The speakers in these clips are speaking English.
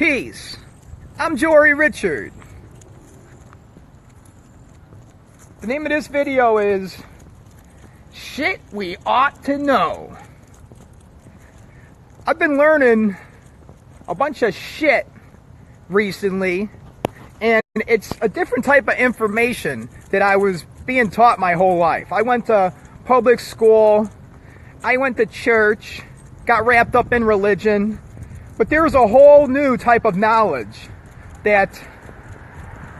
Peace. I'm Jory Richard. The name of this video is Shit We Ought to Know. I've been learning a bunch of shit recently, and it's a different type of information that I was being taught my whole life. I went to public school, I went to church, got wrapped up in religion, but there's a whole new type of knowledge that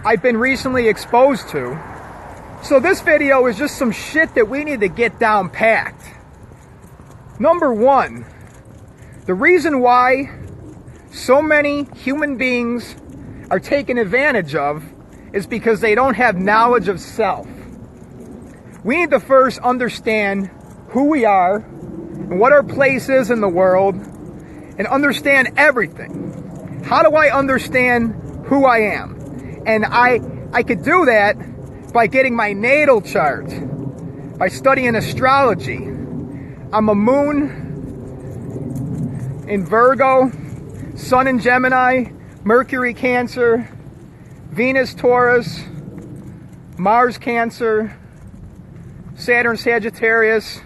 I've been recently exposed to. So this video is just some shit that we need to get down packed. Number one, the reason why so many human beings are taken advantage of is because they don't have knowledge of self. We need to first understand who we are and what our place is in the world and understand everything. How do I understand who I am? And I could do that by getting my natal chart, by studying astrology. I'm a moon in Virgo, Sun in Gemini, Mercury Cancer, Venus Taurus, Mars Cancer, Saturn Sagittarius,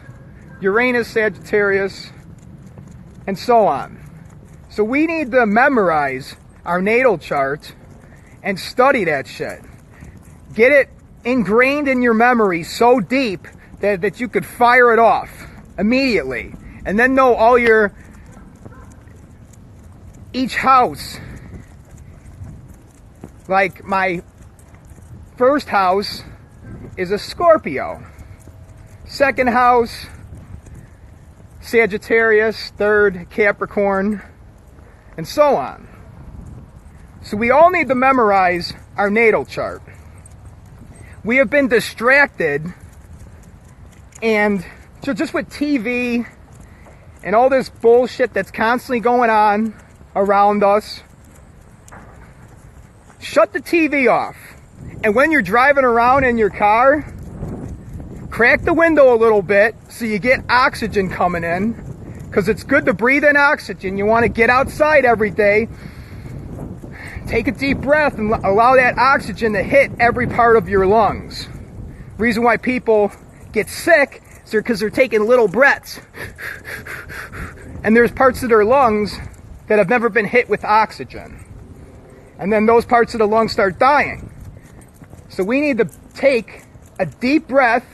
Uranus Sagittarius, and so on. So we need to memorize our natal chart and study that shit. Get it ingrained in your memory so deep that you could fire it off immediately. And then know all each house. Like my first house is a Scorpio. Second house, Sagittarius. Third, Capricorn. And so on. So we all need to memorize our natal chart. We have been distracted, and just with TV and all this bullshit that's constantly going on around us. Shut the TV off. And when you're driving around in your car, crack the window a little bit so you get oxygen coming in. Because it's good to breathe in oxygen. You want to get outside every day. Take a deep breath and allow that oxygen to hit every part of your lungs. Reason why people get sick is because they're taking little breaths. And there's parts of their lungs that have never been hit with oxygen. And then those parts of the lungs start dying. So we need to take a deep breath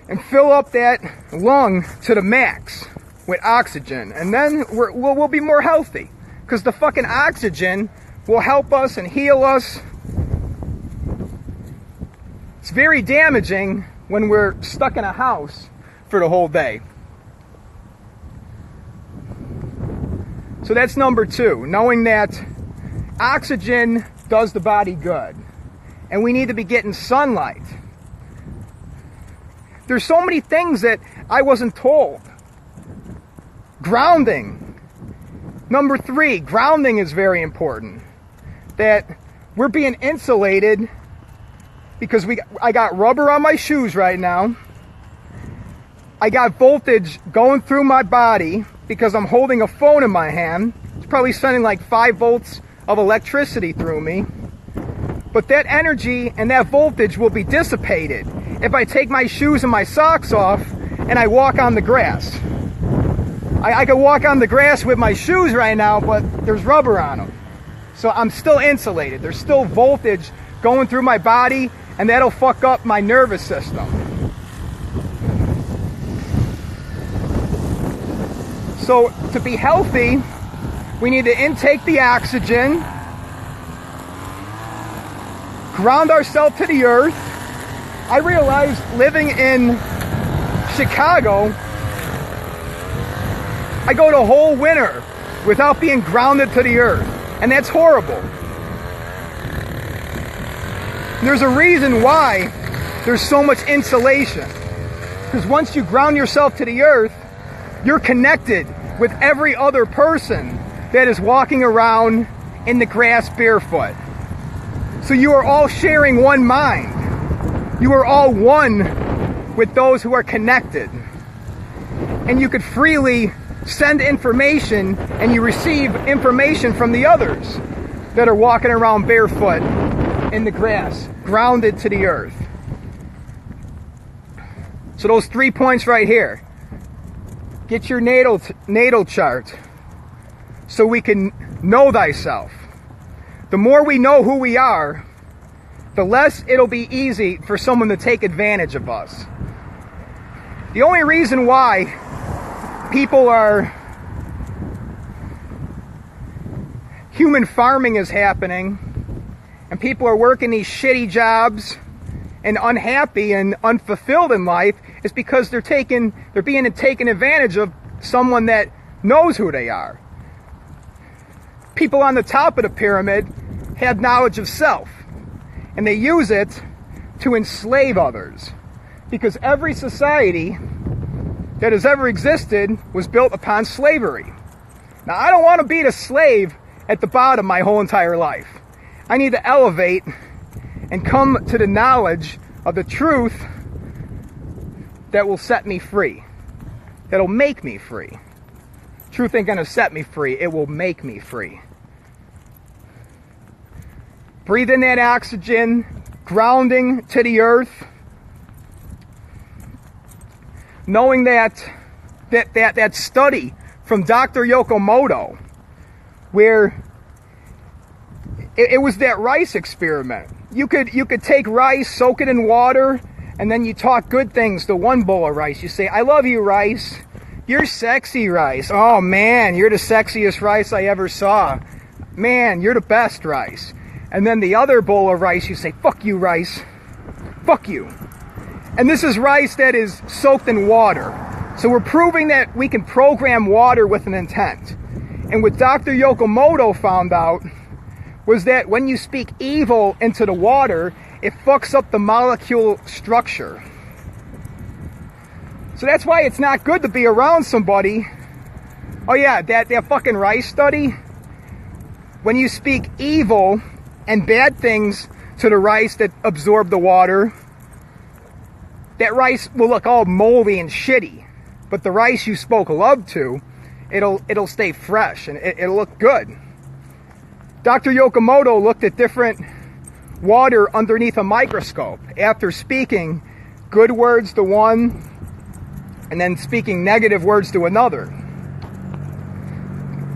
and fill up that lung to the max with oxygen. And then we'll be more healthy. Because the fucking oxygen will help us and heal us. It's very damaging when we're stuck in a house for the whole day. So that's number two. Knowing that oxygen does the body good. And we need to be getting sunlight. There's so many things that I wasn't told. Grounding. Number three, grounding is very important. That we're being insulated because I got rubber on my shoes right now. I got voltage going through my body because I'm holding a phone in my hand. It's probably sending like 5 volts of electricity through me. But that energy and that voltage will be dissipated if I take my shoes and my socks off and I walk on the grass. I could walk on the grass with my shoes right now, but there's rubber on them. So I'm still insulated. There's still voltage going through my body, and that'll fuck up my nervous system. So to be healthy, we need to intake the oxygen, ground ourselves to the earth. I realized living in Chicago, I go the whole winter without being grounded to the earth. And that's horrible. There's a reason why there's so much insulation. Because once you ground yourself to the earth, you're connected with every other person that is walking around in the grass barefoot. So you are all sharing one mind. You are all one with those who are connected. And you could freely send information and you receive information from the others that are walking around barefoot in the grass, grounded to the earth. So those 3 points right here. Get your natal chart so we can know thyself. The more we know who we are, the less it'll be easy for someone to take advantage of us. The only reason why human farming is happening and people are working these shitty jobs and unhappy and unfulfilled in life is because they're being taken advantage of someone that knows who they are. People on the top of the pyramid have knowledge of self, and they use it to enslave others, because every society that has ever existed was built upon slavery. Now, I don't want to be a slave at the bottom my whole entire life. I need to elevate and come to the knowledge of the truth that will set me free, that'll make me free. Truth ain't gonna set me free, it will make me free. Breathe in that oxygen, grounding to the earth, knowing that study from Dr. Yokomoto, where it was that rice experiment. You could take rice, soak it in water, and then you talk good things to one bowl of rice. You say, "I love you, rice. You're sexy, rice. Oh man, you're the sexiest rice I ever saw. Man, you're the best, rice." And then the other bowl of rice, you say, "Fuck you, rice. Fuck you." And this is rice that is soaked in water. So we're proving that we can program water with an intent. And what Dr. Yokomoto found out was that when you speak evil into the water, it fucks up the molecule structure. So that's why it's not good to be around somebody. Oh yeah, that fucking rice study. When you speak evil and bad things to the rice that absorb the water, that rice will look all moldy and shitty. But the rice you spoke love to, it'll stay fresh and it'll look good. Dr. Yokomoto looked at different water underneath a microscope after speaking good words to one and then speaking negative words to another.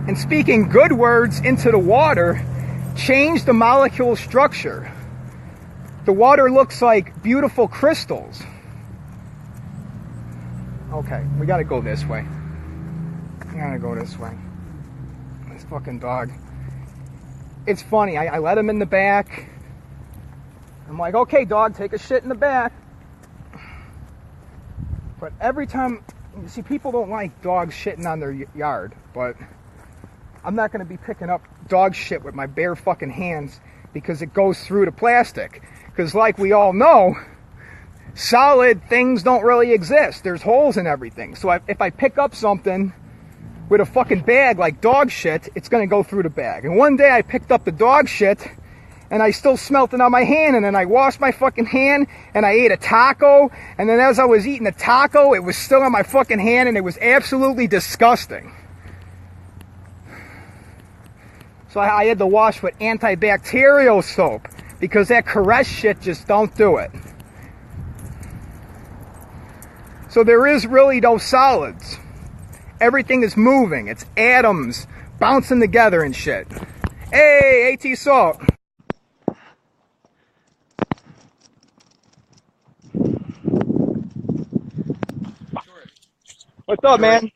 And speaking good words into the water changed the molecule structure. The water looks like beautiful crystals. Okay, we gotta go this way. We gotta go this way. This fucking dog. It's funny, I let him in the back. I'm like, "Okay, dog, take a shit in the back." But every time, you see, people don't like dogs shitting on their yard, but I'm not going to be picking up dog shit with my bare fucking hands because it goes through the plastic. Because like we all know, solid things don't really exist. There's holes in everything. So if I pick up something with a fucking bag like dog shit, it's going to go through the bag. And one day I picked up the dog shit and I still smelt it on my hand, and then I washed my fucking hand and I ate a taco, and then as I was eating the taco, it was still on my fucking hand and it was absolutely disgusting. So I had to wash with antibacterial soap because that Caress shit just don't do it. So there is really no solids. Everything is moving. It's atoms bouncing together and shit. Hey, AT Salt. What's up, man?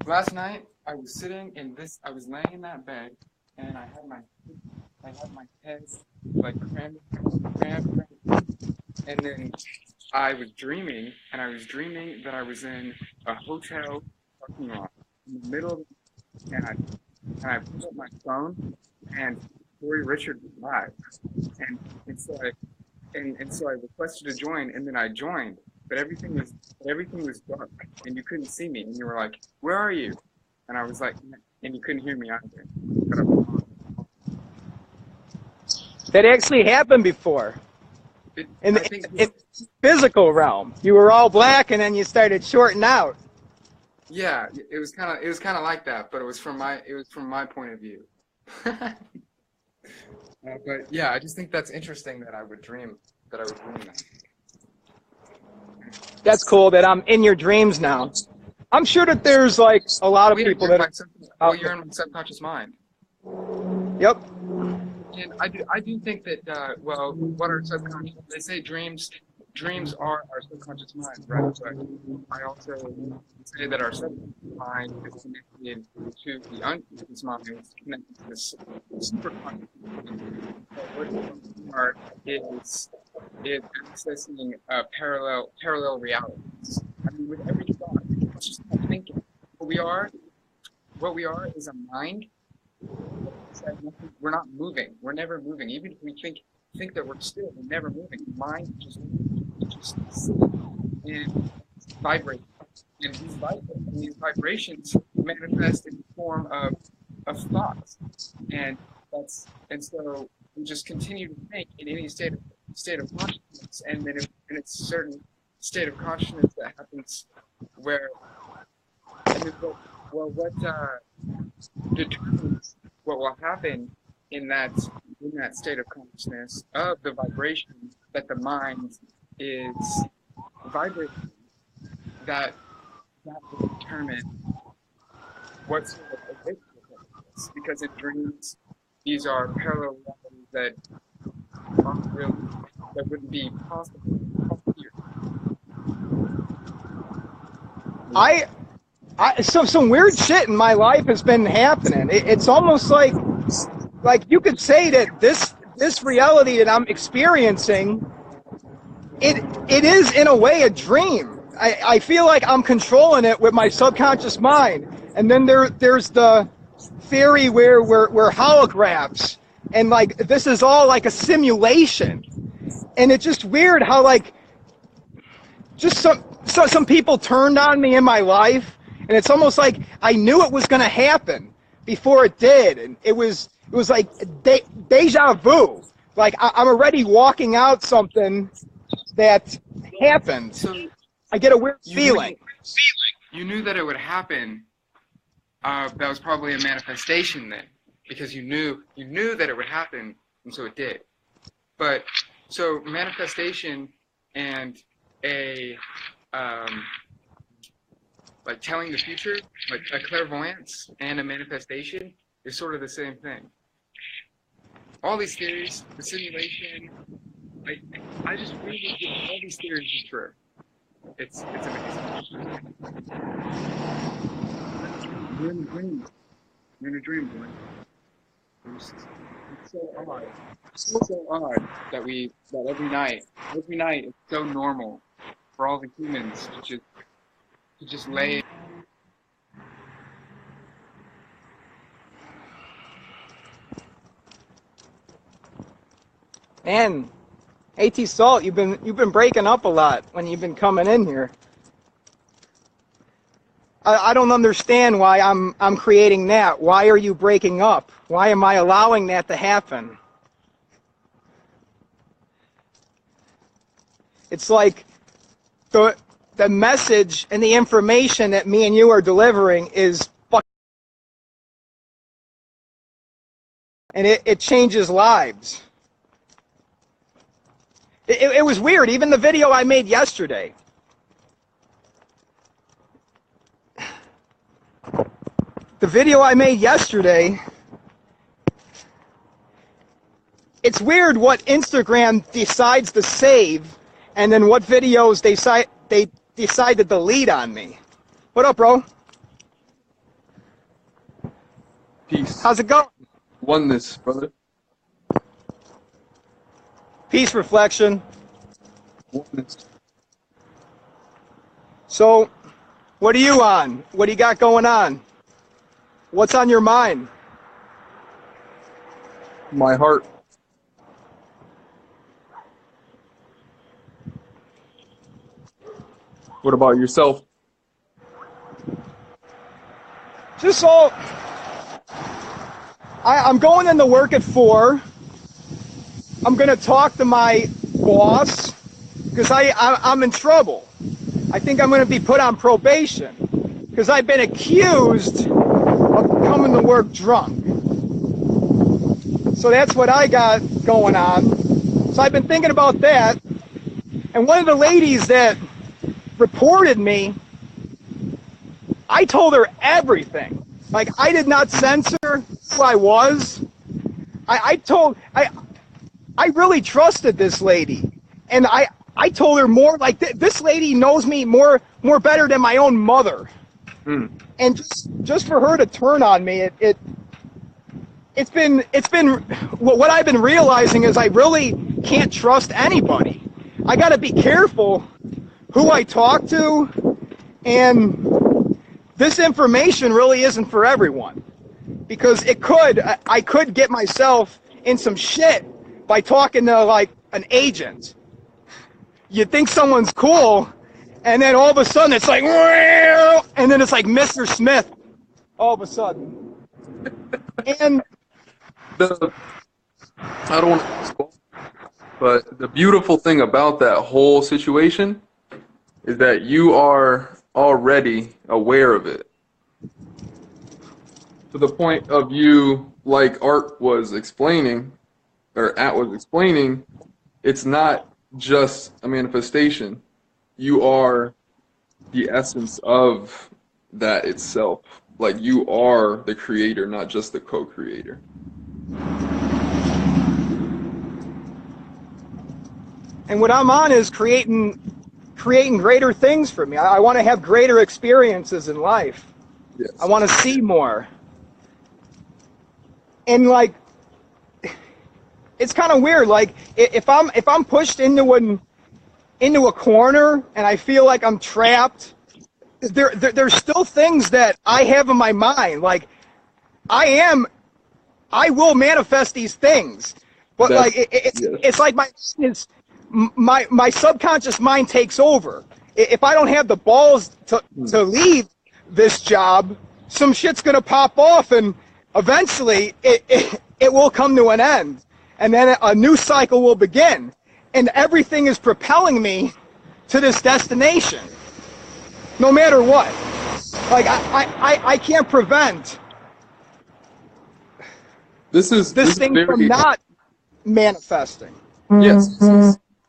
Last night I was sitting in this. I was laying in that bed, and I had my head like crammed, and then I was dreaming, and I was dreaming that I was in a hotel parking lot in the middle of, and I pulled up my phone, and Corey Richard was live, and so I requested to join, and then I joined. But everything was dark, and you couldn't see me. And you were like, "Where are you?" And I was like, and you couldn't hear me either. That actually happened before. In the physical realm. You were all black, and then you started shorting out. Yeah, it was kind of like that, but it was from my point of view. But yeah, I just think that's interesting that I would dream that. That's cool that I'm in your dreams now. I'm sure that there's like a lot of Well, yeah, people that are well, out you're there. in my subconscious mind. Yep. And I do think that, well, what our subconscious, they say dreams are our subconscious mind, right? But I also say that our subconscious mind is connected to the unconscious mind, it's connected to the superconscious mind. So what dreams are is accessing parallel realities. I mean, with every thought, it's just not thinking. What we are, what we are is a mind. We're not moving. We're never moving. Even if we think that we're still, we're never moving. Mind just sitting and vibrating. And these vibrations manifest in the form of thoughts. And and so we just continue to think in any state of consciousness, and then and it's a certain state of consciousness that happens where, and then what determines what will happen in that state of consciousness of the vibration that the mind is vibrating, that that will determine what sort of awakening it is. Because in dreams, these are parallel realities that aren't really, that wouldn't be possible here. I so some weird shit in my life has been happening. It's almost like you could say that this reality that I'm experiencing, it is in a way a dream. I feel like I'm controlling it with my subconscious mind. And then there's the theory where we're holograms, and like this is all like a simulation. And it's just weird how like just some people turned on me in my life, and it's almost like I knew it was going to happen before it did, and it was like deja vu. Like I'm already walking out something that happened. So I get a weird you feeling. you knew that it would happen. That was probably a manifestation then, because you knew that it would happen, and so it did. But so manifestation and a like telling the future, like a clairvoyance and a manifestation is sort of the same thing. All these theories, the simulation, like I just really think all these theories are true. It's amazing. You're in a dream. You're in a dream, boy. It's so odd. It's so odd that every night it's so normal for all the humans to just lay. Man, AT Salt, you've been breaking up a lot when you've been coming in here. I don't understand why I'm creating that. Why are you breaking up? Why am I allowing that to happen? It's like the message and the information that me and you are delivering is fucking, and it changes lives. It was weird. Even the video I made yesterday. The video I made yesterday, it's weird what Instagram decides to save and then what videos they decide to delete on me. What up, bro? Peace. How's it going? Oneness, brother. Peace, reflection. Oneness. So, what are you on? What do you got going on? What's on your mind? My heart. What about yourself? Just so I'm going into work at 4. I'm going to talk to my boss because I'm in trouble. I think I'm going to be put on probation. because I've been accused of coming to work drunk. So that's what I got going on. So I've been thinking about that. And one of the ladies that reported me, I told her everything. Like, I did not censor who I was. I really trusted this lady. And I told her more, like, this lady knows me more better than my own mother. And just for her to turn on me, it's been what I've been realizing is I really can't trust anybody. I got to be careful who I talk to, and this information really isn't for everyone, because I could get myself in some shit by talking to like an agent. You think someone's cool, and then all of a sudden it's like, and then it's like Mr. Smith all of a sudden. And I don't want to spoil, but the beautiful thing about that whole situation is that you are already aware of it. To the point of you, like Art was explaining, or At was explaining, it's not just a manifestation. You are the essence of that itself. Like, you are the creator, not just the co-creator. And what I'm on is creating greater things for me. I want to have greater experiences in life. Yes. I want to see more. And like, it's kind of weird. Like, if I'm pushed into a corner and I feel like I'm trapped, there's still things that I have in my mind. Like, I will manifest these things, but That's, like yes. it's like my subconscious mind takes over. If I don't have the balls to leave this job, some shit's gonna pop off, and eventually it will come to an end, and then a new cycle will begin, and everything is propelling me to this destination, no matter what. Like, I can't prevent this thing very, from not manifesting. Yes,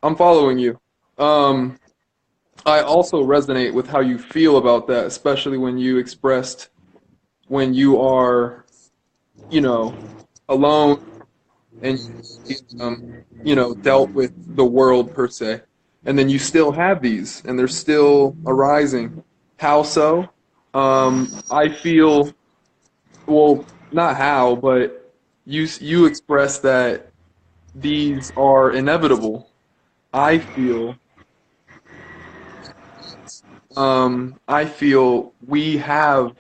I'm following you. I also resonate with how you feel about that, especially when you expressed when you are, alone and dealt with the world per se, and then you still have these, and they're still arising. How so? I feel, well, not how, but you express that these are inevitable. I feel we have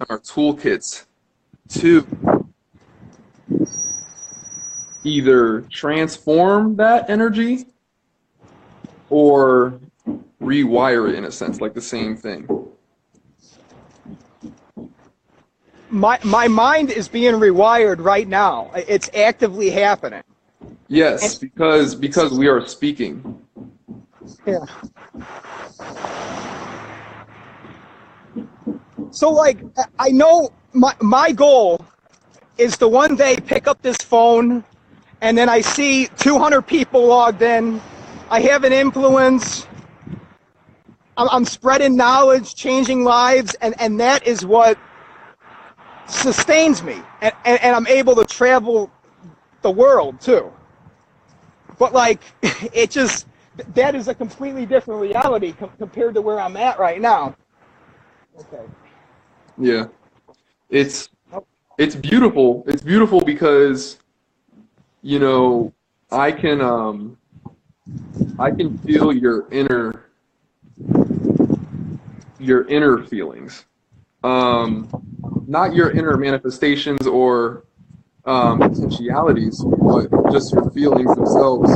our toolkits to either transform that energy or rewire it, in a sense, like the same thing. My mind is being rewired right now. It's actively happening. Yes, because we are speaking. Yeah. So, like, I know my goal is to one day pick up this phone, and then I see 200 people logged in. I have an influence. I'm spreading knowledge, changing lives, and that is what sustains me. And I'm able to travel the world, too. But, like, that is a completely different reality compared to where I'm at right now. Okay. Yeah. It's beautiful. It's beautiful because, I can feel your inner feelings. Not your inner manifestations or potentialities, but just your feelings themselves.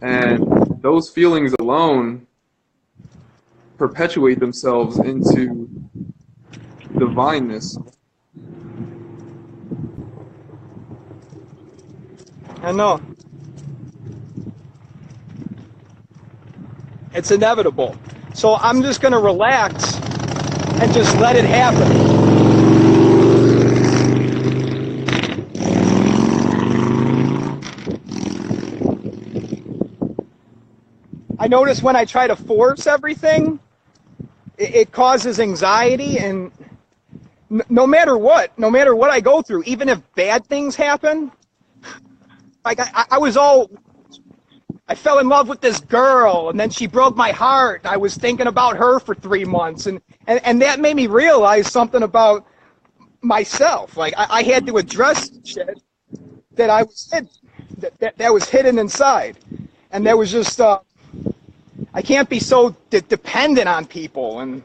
And those feelings alone perpetuate themselves into divineness. I know. It's inevitable. So I'm just going to relax and just let it happen. I notice when I try to force everything, it causes anxiety, and no matter what I go through, even if bad things happen, like I fell in love with this girl, and then she broke my heart. I was thinking about her for 3 months, and that made me realize something about myself. Like I had to address shit that I was that was hidden inside, and that was just I can't be so dependent on people. And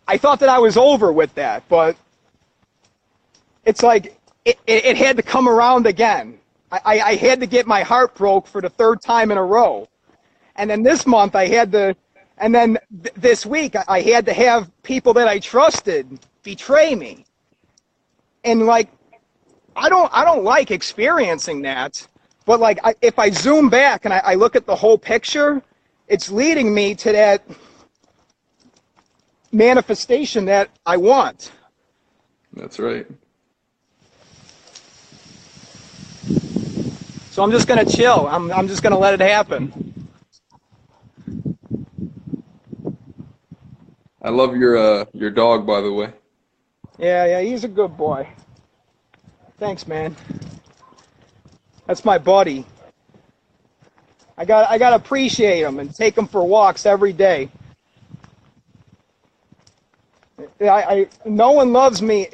I thought that I was over with that, but it's like it had to come around again. I had to get my heart broke for the 3rd time in a row. And then this month I had to, and then this week I had to have people that I trusted betray me. And like, I don't like experiencing that, but like if I zoom back and I look at the whole picture, it's leading me to that manifestation that I want. That's right. So I'm just gonna chill. I'm just gonna let it happen. I love your dog, by the way. Yeah, he's a good boy. Thanks, man. That's my buddy. I gotta appreciate him and take him for walks every day. No one loves me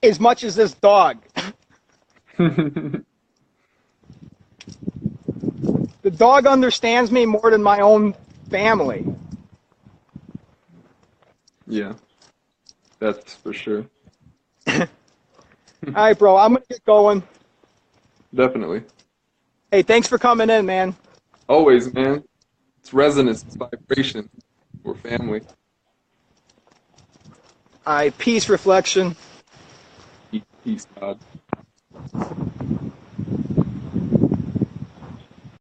as much as this dog. The dog understands me more than my own family. Yeah, that's for sure. All right, bro, I'm gonna get going. Definitely. Hey, thanks for coming in, man. Always, man. It's resonance, it's vibration. We're family. All right, peace, reflection. Peace, God.